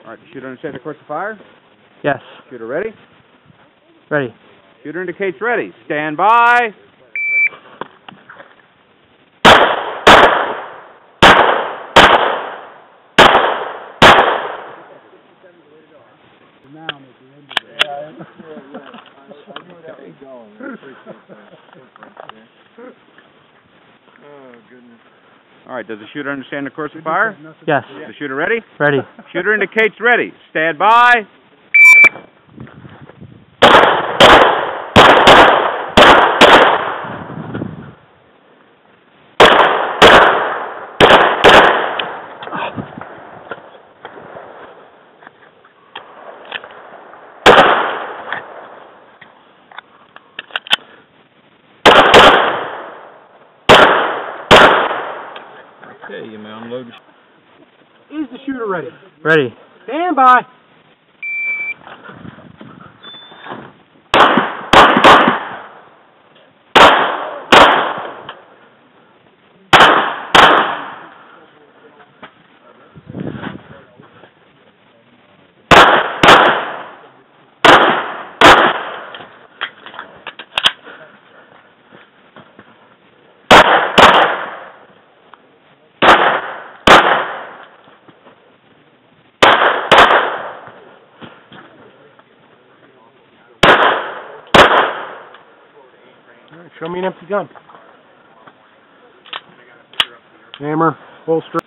All right, the shooter understands the course of fire? Yes. Shooter ready? Ready. Shooter indicates ready. Stand by. Oh, goodness. All right, does the shooter understand the course of fire? Yes. The shooter ready? Ready. Shooter indicates ready. Stand by. Okay, you may unload. Is the shooter ready? Ready. Stand by. All right, show me an empty gun. Hammer, holster.